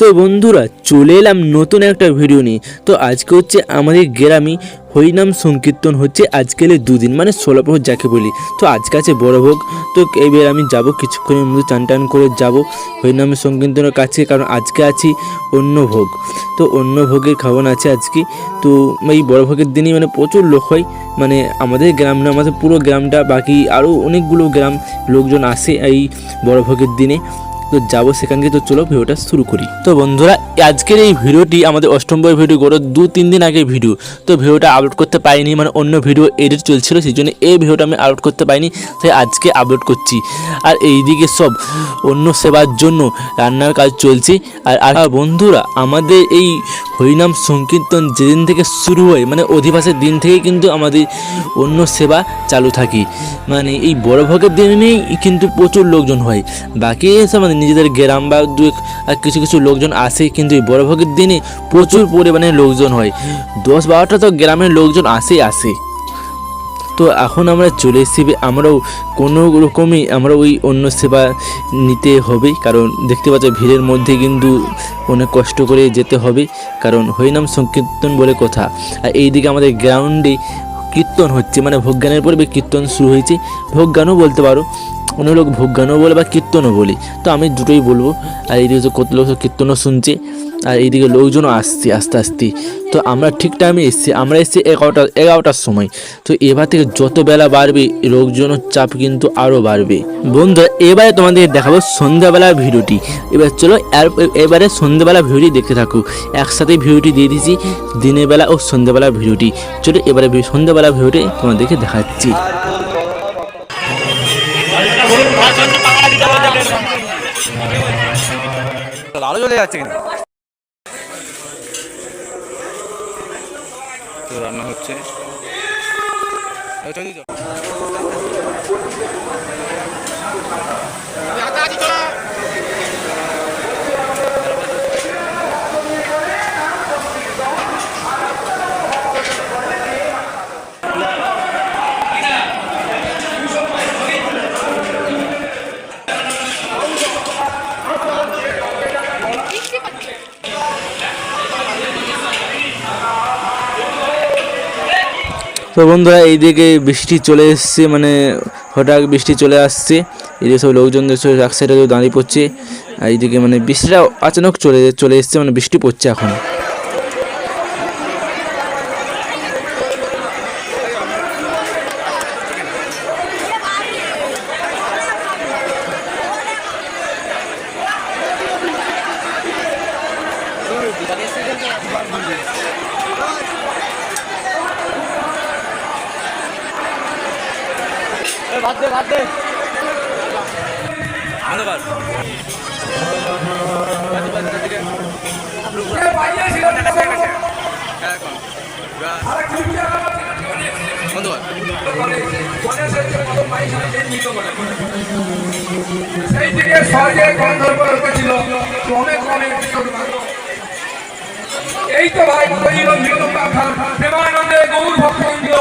তো বন্ধুরা চলে এলাম নতুন একটা ভিডিও নিয়ে। তো আজকে হচ্ছে আমাদের গ্রামে হরিনাম সংকীর্তন হচ্ছে আজকের দুদিন, মানে 16 প্রহর যাকে বলি। তো আজকে আছে বড় ভোগ। তো এবার আমি যাব কিছুক্ষণের মধ্যে চান টান করে যাব হরিনাম সংকীর্তনের কাছে, কারণ আজকে আছি অন্য ভোগ। তো অন্য ভোগের খাওয়ান আছে আজকে। তো এই বড় ভোগের দিনই মানে প্রচুর লোক হয়, মানে আমাদের গ্রাম না, আমাদের পুরো গ্রামটা, বাকি আরও অনেকগুলো গ্রাম লোকজন আসে এই বড় ভোগের দিনে। তো যাবো সেখানকে। তো চলো ভিডিওটা শুরু করি। তো বন্ধুরা আজকের এই ভিডিওটি আমাদের অষ্টম বই ভিডিও গড়ে 2-3 দিন আগে ভিডিও। তো ভিডিওটা আপলোড করতে পারিনি, মানে অন্য ভিডিও এডিট চলছিল, সেই জন্য এই ভিডিওটা আমি আপলোড করতে পারিনি, তাই আজকে আপলোড করছি। আর এইদিকে সব অন্য সেবার জন্য রান্নার কাজ চলছে। আর বন্ধুরা আমাদের এই হরিনাম সংকীর্তন যেদিন থেকে শুরু হয়, মানে অধিবাসের দিন থেকে কিন্তু আমাদের অন্য সেবা চালু থাকে। মানে এই বড় ভোগের দিনেই কিন্তু প্রচুর লোকজন হয়, বাকি এসব মানে নিজেদের গ্রাম বা কিছু কিছু লোকজন আসে, কিন্তু এই বড় ভোগের দিনে প্রচুর পরিমাণে লোকজন হয়। 10-12টা তো গ্রামের লোকজন আসে। তো এখন আমরা চলে এসেছি, আমরাও কোনো রকমই আমরা ওই অন্য সেবা নিতে হবে, কারণ দেখতে পাচ্ছ ভিড়ের মধ্যে কিন্তু অনেক কষ্ট করে যেতে হবে, কারণ হরিনাম সংকীর্তন বলে কথা। আর এইদিকে আমাদের গ্রাউন্ডে কীর্তন হচ্ছে, মানে ভোগগানের পরে কীর্তন শুরু হয়েছে। ভোগগানও বলতে পারো, অন্য লোক ভোগগানও বলে বা কীর্তনও বলি, তো আমি দুটোই বলবো। আর এইদিকে কত লোক কীর্তনও শুনছে, আর এইদিকে লোকজনও আসছে আস্তে আস্তে। তো আমরা ঠিক টাইমে এসেছি, আমরা এসেছি 11টার সময়। তো এবার থেকে যত বেলা বাড়বে লোকজনের চাপ কিন্তু আরও বাড়বে। বন্ধুরা এবারে তোমাদের দেখাবো সন্ধ্যাবেলার ভিডিওটি। এবার চলো এবারে সন্ধ্যাবেলা ভিডিওটি দেখতে থাকো। একসাথে ভিডিওটি দিয়ে দিয়েছি, দিনের বেলা ও সন্ধ্যাবেলার ভিডিওটি। চলো এবারে সন্ধ্যাবেলা ভিডিওটি তোমাদেরকে দেখাচ্ছি। আলো জ্বলে যাচ্ছে কিন্তু তো রান্না হচ্ছে। তো বন্ধুরা এইদিকে বৃষ্টি চলে এসছে, মানে হঠাৎ বৃষ্টি চলে আসছে। এইদিকে সব লোকজন এক সাইডে দাঁড়িয়ে পড়ছে। আর এইদিকে মানে বৃষ্টিটা আচানক চলে এসছে, মানে বৃষ্টি পড়ছে এখন। ভাত দে ধন্যবাদ। সেই থেকে স্বর্গের গন্ধর্ব ছিল অনেক এই তো ভাই প্রেমানন্দে গৌর ভক্তবৃন্দ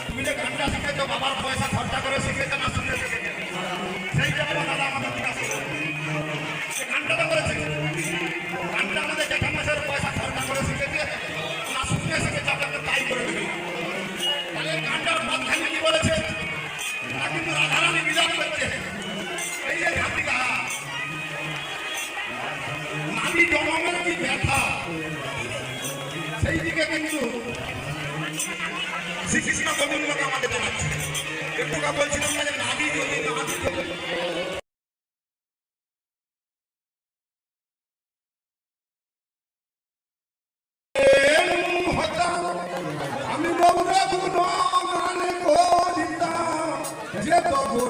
তুমি যে গানটা শিখেছো বাবার পয়সা খরচা করে শিখেছো না শুনে শিখেছো সেইটা আমার দাদা আমাদের জিজ্ঞাসা সে গানটা তো করেছে গানটা আমাদের জ্যাঠা মাসের পয়সা খরচা করে শিখেছে না শুনে শিখেছে আপনাকে তাই করে দেবে তাহলে গানটার মাঝখানে কি বলেছে তা কিন্তু রাধারানী বিলাপ করছে এই যে ঘাতিকা নারী জনমের কি ব্যথা সেই দিকে কিন্তু শ্রীকৃষ্ণ গোবিন্দকে আমাদের জানাচ্ছে একটু বলছিলাম না যে নারী যদি আমি বলবো যে তবু